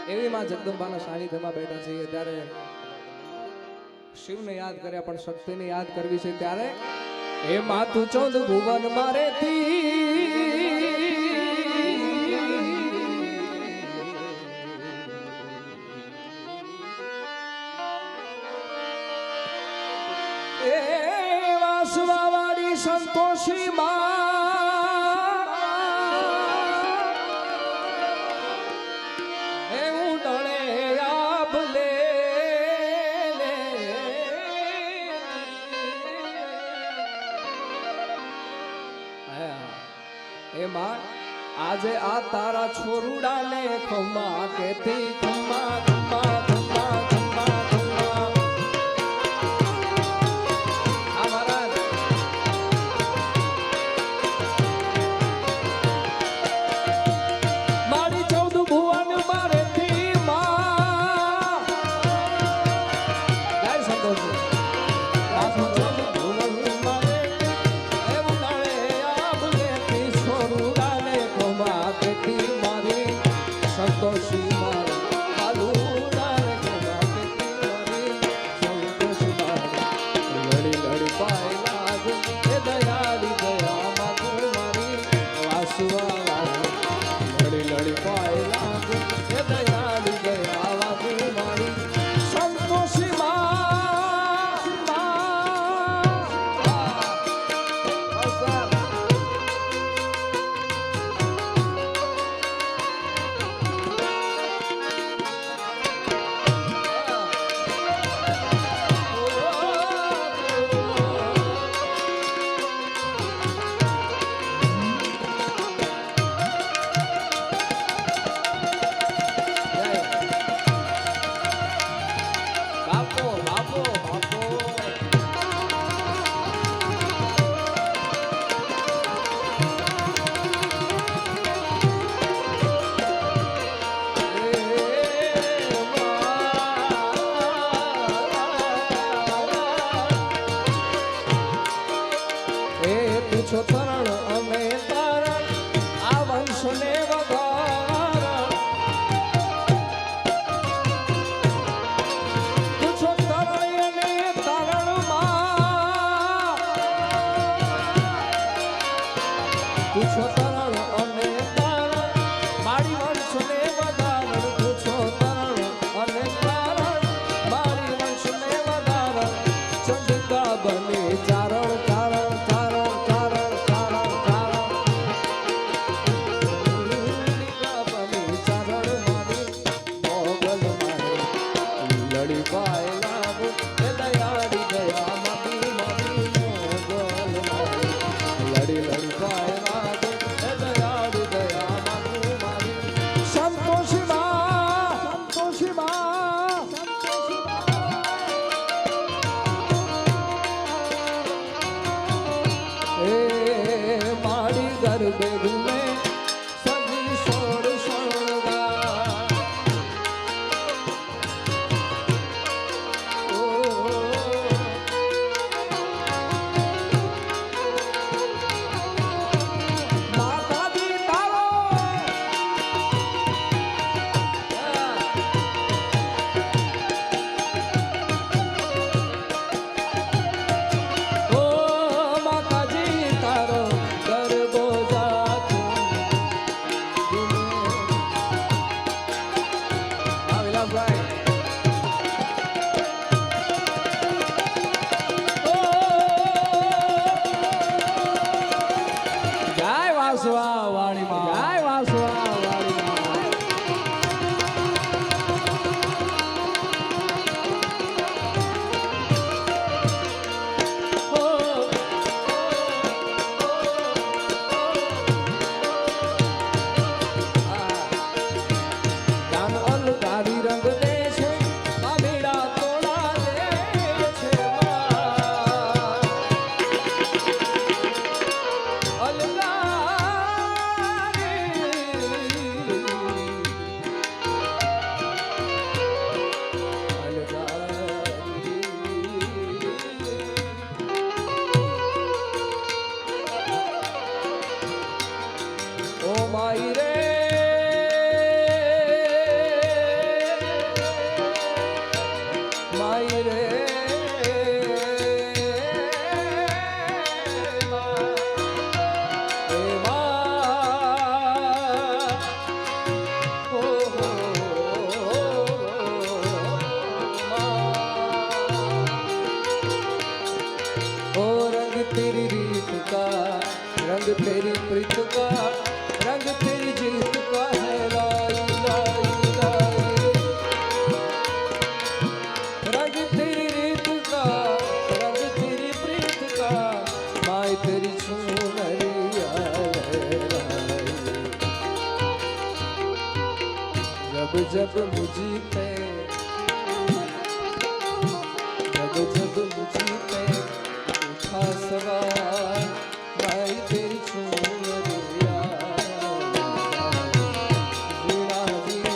એવી માં જગદંબાના સાનિધ્યમાં બેઠા છીએ ત્યારે શિવને યાદ કર્યા પણ શક્તિને યાદ કરવી છે ત્યારે એ માતું ચૌદ ભુવન મારેથી એ વાસવાવાળી સંતોષી માં એ ઉડળે આભલે એમાં આજે આ તારા છોરુડાને ખમ્મા કેતી ખમ્મા ખમ્મા ખમ્મા ખમ્મા ખમ્મા આ મહારાજ મારી 14 ભુવન મારેથી માં ગાય સંતોષ છો તરણ અમે તારણ આ વંશને વગાર પૂછો તરણ અને તારણ માં પૂછો તરણ અને તારણ મારી વંશને વગાર પૂછો તરણ અને તારણ મારી વંશને વગાર ચંદ્રિકા બને ચારણ ચારણ ગરબે ઘૂમે સજી સોળ શણગાર માતાજી તારો માતાજી તારો વાસવા વાળી માં ગાય વાસવા વાળી માં કાન અલકારી રંગ દે तेरी प्रीत का रंग तेरी जीत का है लाई लाई लाई रंग तेरी रीत का रंग तेरी प्रीत का माई तेरी चुनरिया लाई जब जब मुझी पे जब मुझी पे उठा सवार माई तेरी चुनरिया वीणा वीणा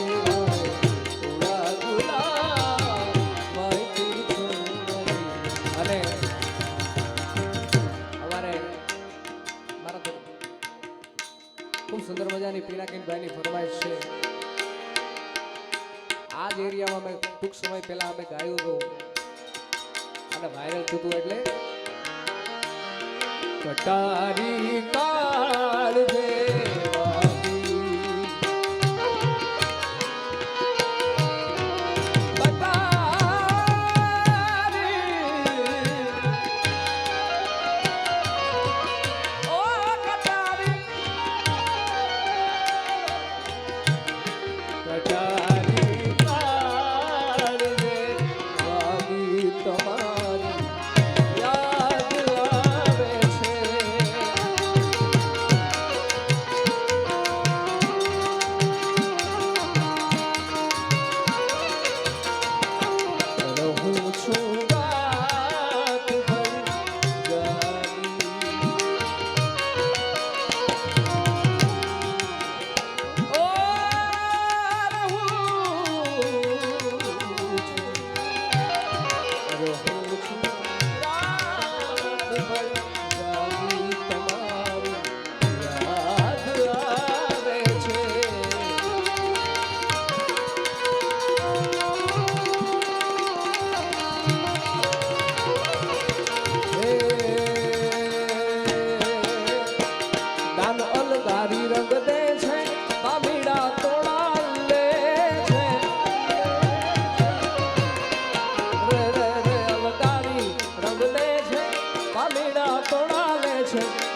उड़ा गुला माई तेरी चुनरिया અને અમારે મારા તો ખૂબ સુંદર મજાની પિનાકીનભાઈની ફરમાઈશ છે આ જ એરિયામાં મેં ટૂંક સમય પહેલા અમે ગાયું હતું અને વાયરલ થતું એટલે કટારી કાળ દેવાની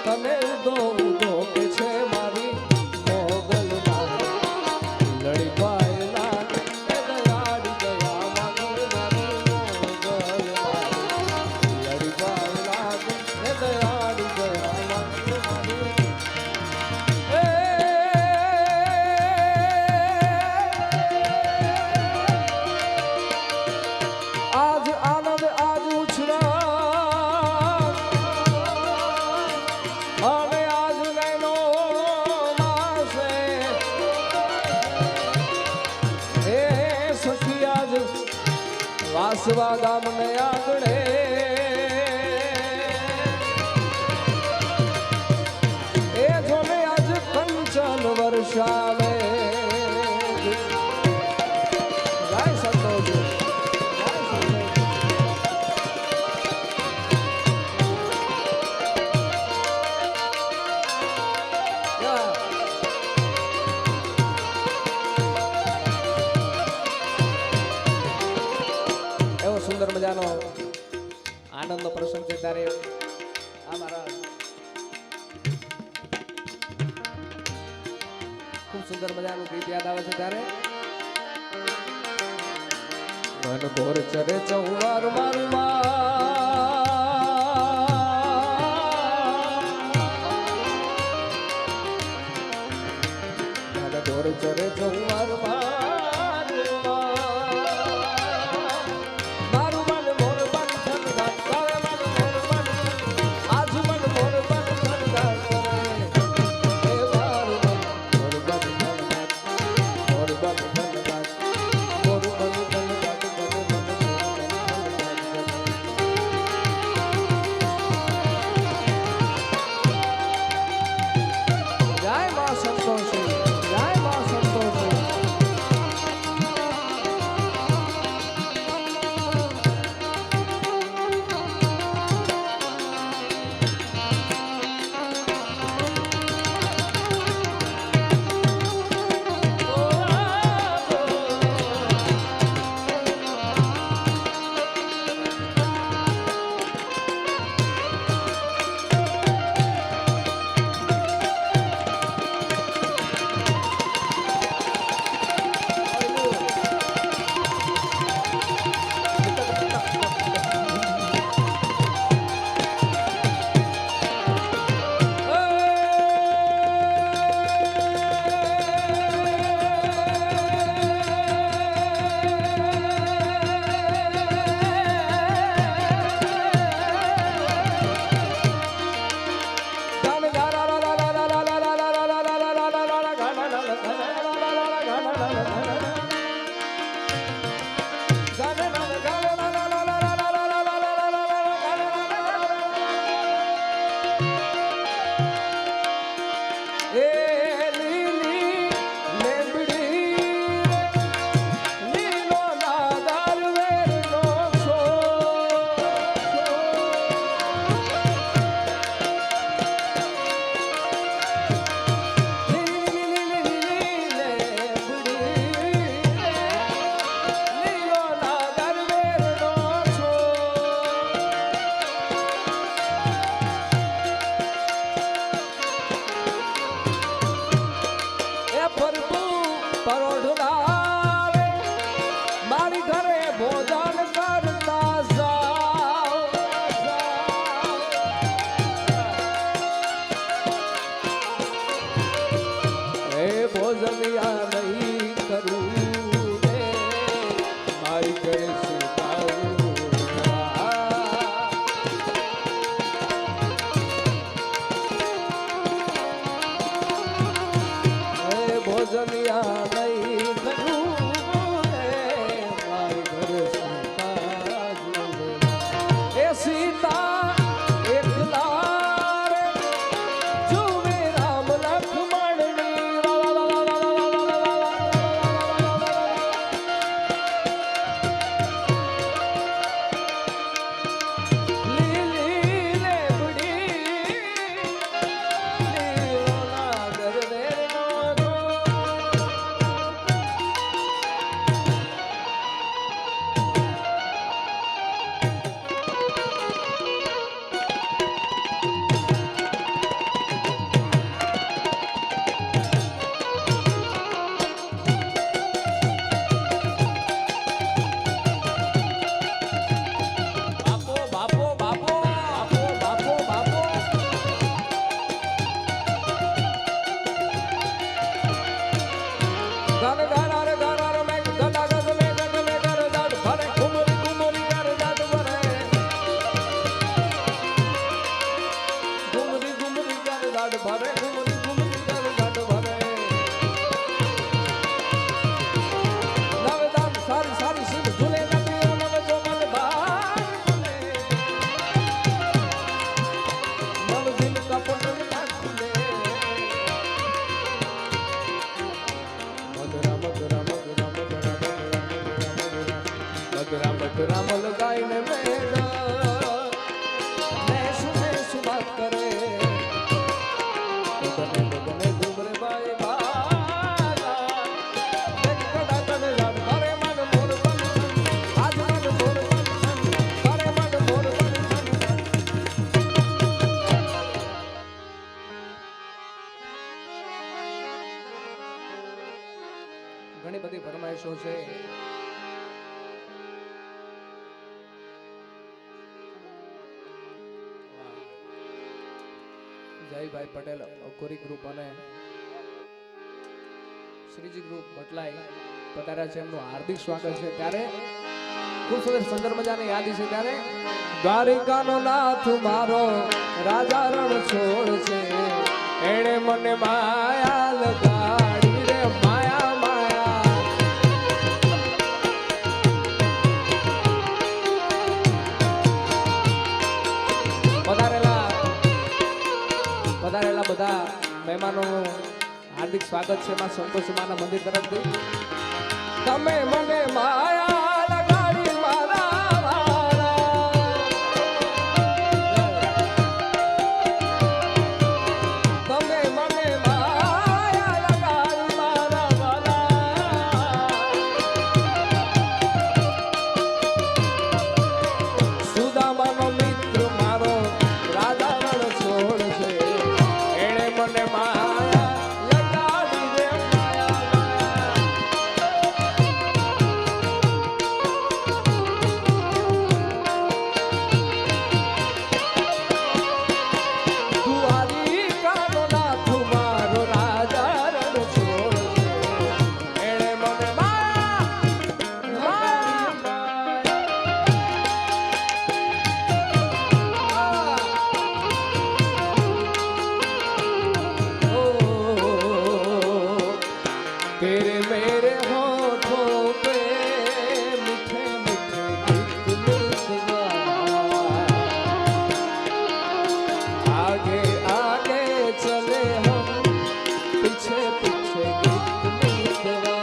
તમે ઉદો ઉદો કે છે મારી મોગલ લડી પાયલા એ દયાળી દયા માંગો મારી મોગલ લડી પાયલા એ દયાળી દયા માંગો મારી આજ આનંદ આજ ઉછળા વાસવા ગામને આંગણે એ જોને આજ કંચન વર્ષાવે જય સંતોષ સુંદર મજાનો આનંદનો પ્રસંગ છે ત્યારે આ મારા ખૂબ સુંદર મજાનું ગીત યાદ આવે છે ત્યારે મન ઘોર ચરે ચૌવાર મારું મન ઘોર ચરે ચૌવાર જય મા સંતોષી ફરમાઈશો છે. જયભાઈ પટેલ અકોરી ગ્રુપ અને શ્રીજી ગ્રુપ બટલાઈ પધાર્યા છે, એમનું હાર્દિક સ્વાગત છે. ત્યારે ખૂબ સુંદર મજાની યાદી છે. ત્યારે દ્વારિકાનો નાથ મારો રાજા રણ છોડ છે, એણે મને માયા લગાડી રે માયા માયા. પધારેલા બધા મહેમાનોનું હાર્દિક સ્વાગત છે માં સંતોષી માના મંદિર તરફથી. તમે મને માયા લગાડી મારા વાલા, તમે મને માયા લગાડી મારા વાલા. સુદામાનો મિત્ર મારો રાજા રણ છોડ છે, એણે મને માયા લગાડી રે માયા માયા. દ્વારિકાનો નાથ મારો રાજા રણ છોડ છે, એણે મને માયા तेरे मेरे होठों पे मीठे मीठे गीत मिलवा, आगे आगे चले हम पीछे पीछे गीत मिलवा.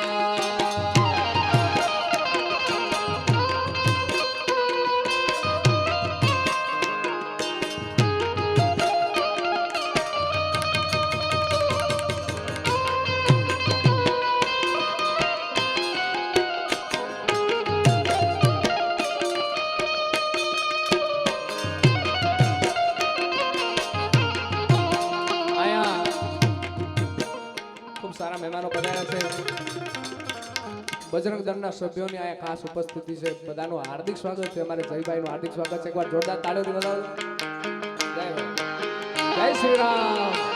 ખૂબ સારા મહેમાનો પધાર્યા છે. બજરંગ દળના સભ્યોની અહીંયા ખાસ ઉપસ્થિતિ છે. બધાનું હાર્દિક સ્વાગત છે. અમારે જયભાઈનું હાર્દિક સ્વાગત છે. એકવાર જોરદાર તાળીઓથી વધાવો. જય શ્રી રામ.